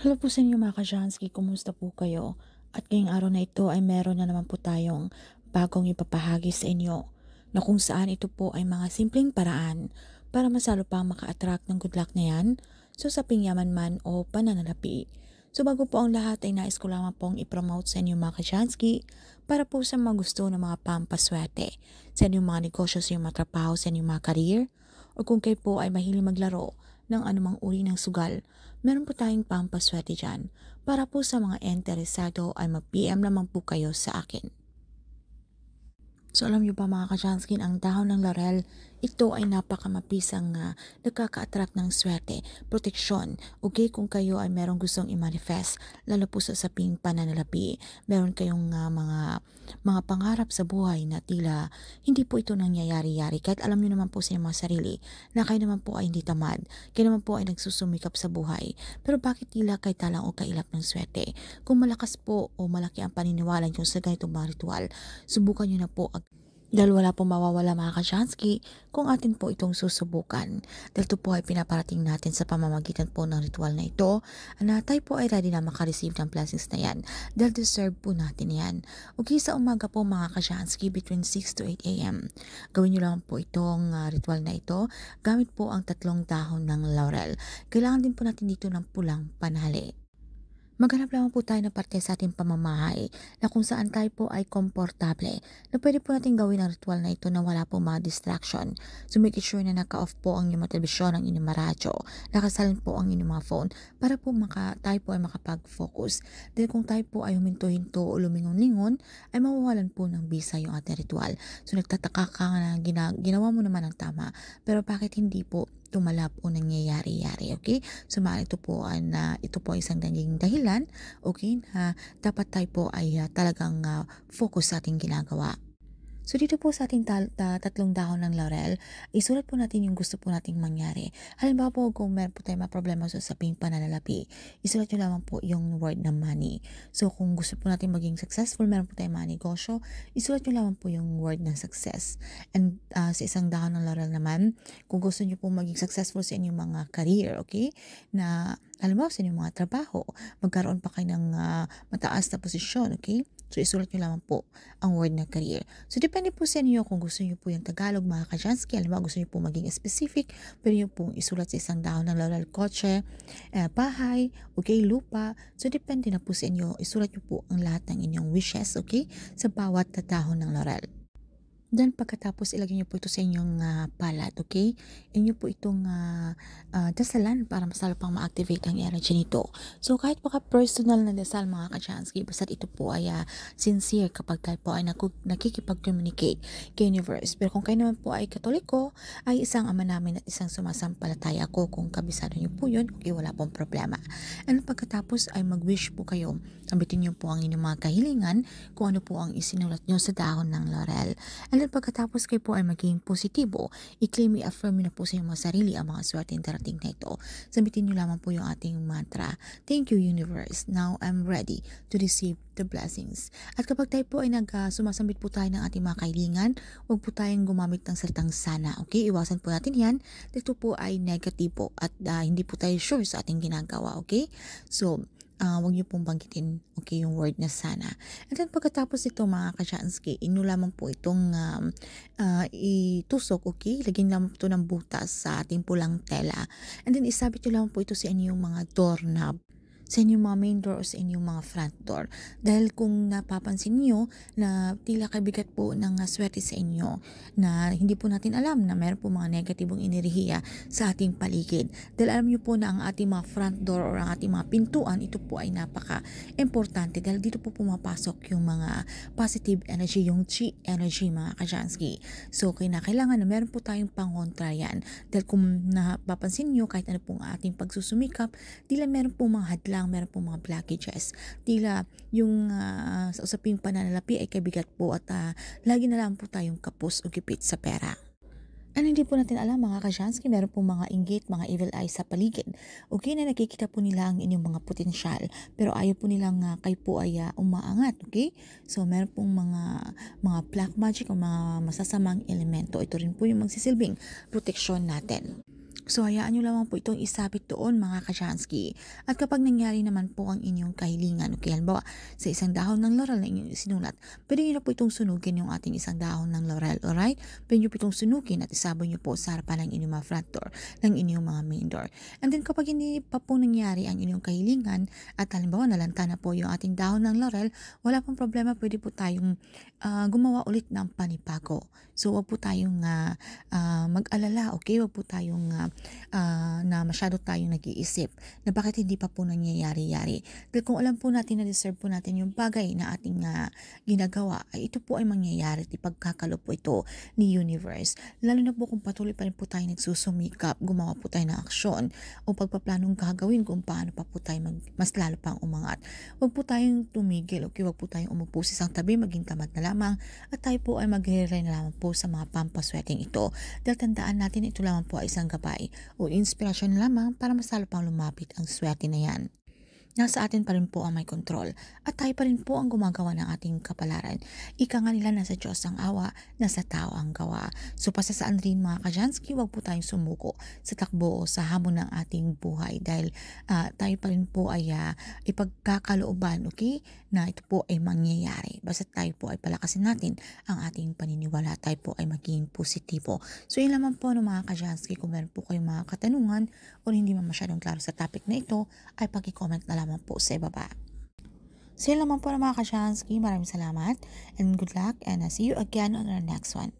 Hello po sa inyo mga ka-Jansky, kumusta po kayo? At ngayong araw na ito ay meron na naman po tayong bagong ipapahagi sa inyo na kung saan ito po ay mga simpleng paraan para masalo pang maka-attract ng good luck na yan, so sa yaman man o pananalapi. So bago po ang lahat ay nais ko lamang pong ipromote sa inyo mga ka-Jansky para po sa mga gusto ng mga pampaswerte sa inyong mga negosyo, sa inyong mga trabaho, sa inyong mga career, o kung kayo po ay mahilig maglaro ng anumang uri ng sugal, meron po tayong pampaswerte dyan. Para po sa mga interesado ay mag-PM lamang po kayo sa akin. So alam niyo ba mga ka-Janskin, ang dahon ng laurel, ito ay napakamapisang nagkaka-attract ng swerte, proteksyon. Okay, kung kayo ay merong gustong i-manifest, lalo po sa saping pananalapi, meron kayong mga pangarap sa buhay na tila hindi po ito nangyayari-yari. Kahit alam niyo naman po sa mga sarili na kayo naman po ay hindi tamad, kayo naman po ay nagsusumikap sa buhay. Pero bakit tila kayo talang o kailap ng swerte? Kung malakas po o malaki ang paniniwala niyo sa ganitong mga ritual, subukan niyo na po dahil wala pong mawawala mga ka-Jansky kung atin po itong susubukan. Dahil ito po ay pinaparating natin sa pamamagitan po ng ritual na ito na tayo po ay ready na makareceive ng blessings na yan. Dahil deserve po natin yan. Okay, sa umaga po mga ka-Jansky between 6 to 8 a.m. Gawin nyo lang po itong ritual na ito gamit po ang 3 dahon ng laurel. Kailangan din po natin dito ng pulang panali. Maghanap lamang po tayo ng parte sa ating pamamahay na kung saan tayo po ay komportable na pwede po natin gawin ang ritual na ito na wala po mga distraction. So make sure na naka-off po ang inyong mga telebisyon, ang inyong mga radyo, nakasalin po ang inyong mga phone para po tayo po ay makapag-focus. Dahil kung tayo po ay huminto-hinto o lumingon-lingon, ay mawawalan po ng bisa yung ating ritual. So nagtataka ka na ginawa mo naman ang tama, pero bakit hindi po tumalab o nangyayari-yari, okay? So ito po ay isang naging dahilan, okay, na dapat tayo po ay talagang focus sa ating ginagawa. So dito po sa ating 3 dahon ng laurel, isulat po natin yung gusto po nating mangyari. Halimbawa po kung meron po tayong mga problema sa saping pananalapi, isulat nyo lamang po yung word na money. So kung gusto po natin maging successful, meron po tayong mga negosyo, isulat nyo lamang po yung word ng success. And sa isang dahon ng laurel naman, kung gusto nyo po maging successful sa inyong mga career, okay, na halimbawa sa inyong mga trabaho, magkaroon pa kayo ng mataas na posisyon, okay? So, isulat nyo lamang po ang word na career. So, depende po sa inyo kung gusto nyo po yung Tagalog, mga ka-Jansky. Alam mo, gusto nyo po maging specific, pwede nyo pong isulat sa isang dahon ng laurel, kotse, bahay, okay, lupa. So, depende na po sa inyo. Isulat nyo po ang lahat ng inyong wishes, okay, sa bawat dahon ng laurel. Then pagkatapos ilagay niyo po ito sa inyong palad, okay? Inyo po itong dasalan para mas lalo pang ma-activate ang energy nito. So kahit baka personal na dasal mga ka-Jansky, basta't ito po ay sincere kapag tayo po ay nakikipag-communicate kay universe. Pero kung kayo naman po ay katoliko, ay isang ama namin at isang sumasampalataya ako. Kung kabisado niyo po yun, okay, wala pong problema. And pagkatapos ay mag-wish po kayo. Sambitin niyo po ang inyong mga kahilingan kung ano po ang isinulat niyo sa dahon ng laurel. And then pagkatapos kayo po ay maging positibo, i-claim, i-affirm na po sa inyong mga sarili ang mga swerte yung darating na ito. Sabitin nyo lamang po yung ating mantra. Thank you, universe. Now I'm ready to receive the blessings. At kapag tayo po ay sumasambit po tayo ng ating mga kahilingan, huwag po tayong gumamit ng salitang sana. Okay? Iwasan po natin yan. Ito po ay negatibo at hindi po tayo sure sa ating ginagawa. Okay? So, huwag niyo pong banggitin, okay, yung word na sana. And then pagkatapos ito mga ka-Jansky, lamang po itong itusok, okay? Lagyan lamang po ito ng butas sa ating pulang tela. And then isabit nyo lamang po ito sa inyong mga doorknob, sa inyong mga main door o sa inyong mga front door. Dahil kung napapansin niyo na tila kabigat po ng swerte sa inyo na hindi po natin alam na meron po mga negatibong enerhiya sa ating paligid. Dahil alam niyo po na ang ating mga front door or ang ating mga pintuan, ito po ay napaka-importante dahil dito po pumapasok yung mga positive energy, yung chi energy mga ka-Jansky. So kailangan na meron po tayong pangontra yan. Dahil kung napapansin niyo kahit ano pong ating pagsusumikap, tila meron po mga hadlang, meron po mga blockages. Tila yung sa usaping pananalapi ay kabigat po at lagi na lang po tayong kapos o gipit sa pera. Ano hindi po natin alam mga ka-Jansky, meron po mga inggit, mga evil eyes sa paligid. Okay na nakikita po nila ang inyong mga potensyal, pero ayaw po nilang kayo po ay umaangat, okay? So meron pong mga black magic o mga masasamang elemento. Ito rin po yung magsisilbing proteksyon natin. So hayaan nyo lamang po itong isabit doon mga Kajansky. At kapag nangyari naman po ang inyong kahilingan, okay, halimbawa sa isang dahon ng laurel na inyong sinulat, pwede nyo na po itong sunugin yung ating isang dahon ng laurel, alright? Pwede nyo po itong sunugin at isabon nyo po sa harapan ng inyong mga front door, ng inyong mga main door. And then kapag hindi pa po nangyari ang inyong kahilingan at halimbawa nalanta na po yung ating dahon ng laurel, wala pong problema, pwede po tayong gumawa ulit ng panibago. So wag po tayong mag-alala, okay? Wag po tayong na masyado tayong nag-iisip na bakit hindi pa po nangyayari-yari. Dahil kung alam po natin na deserve po natin yung bagay na ating ginagawa, ay ito po ay mangyayari at ipagkakalo po ito ni universe. Lalo na po kung patuloy pa rin po tayo nagsusumikap, gumawa po tayo ng aksyon o pagpaplanong gagawin kung paano pa po tayo mas lalo pang umangat. Wag po tayong tumigil, okay? Wag po tayong umupo sa isang tabi, maging tamad na lamang at tayo po ay magre-rely na lamang po sa mga pampaswerteng ito. Dahil tandaan natin ito lamang po ay isang gabay o inspirasyon lamang para mas lalo pang lumapit ang swerte na yan. Nasa atin pa rin po ang may kontrol at tayo pa rin po ang gumagawa ng ating kapalaran. Ika nga nila, nasa Diyos ang awa, nasa tao ang gawa. So pasasaan rin mga Kajansky, wag po tayong sumuko sa takbo o sa hamon ng ating buhay dahil tayo pa rin po ay ipagkakalooban, okay, na ito po ay mangyayari. Basta tayo po ay palakasin natin ang ating paniniwala, tayo po ay maging positibo. So yun lamang po mga Kajansky, kung meron po kayong mga katanungan o hindi man masyadong klaro sa topic na ito, ay pag-comment na lamang po sa ibaba. So yun lamang po mga Kajansky, maraming salamat and good luck and see you again on our next one.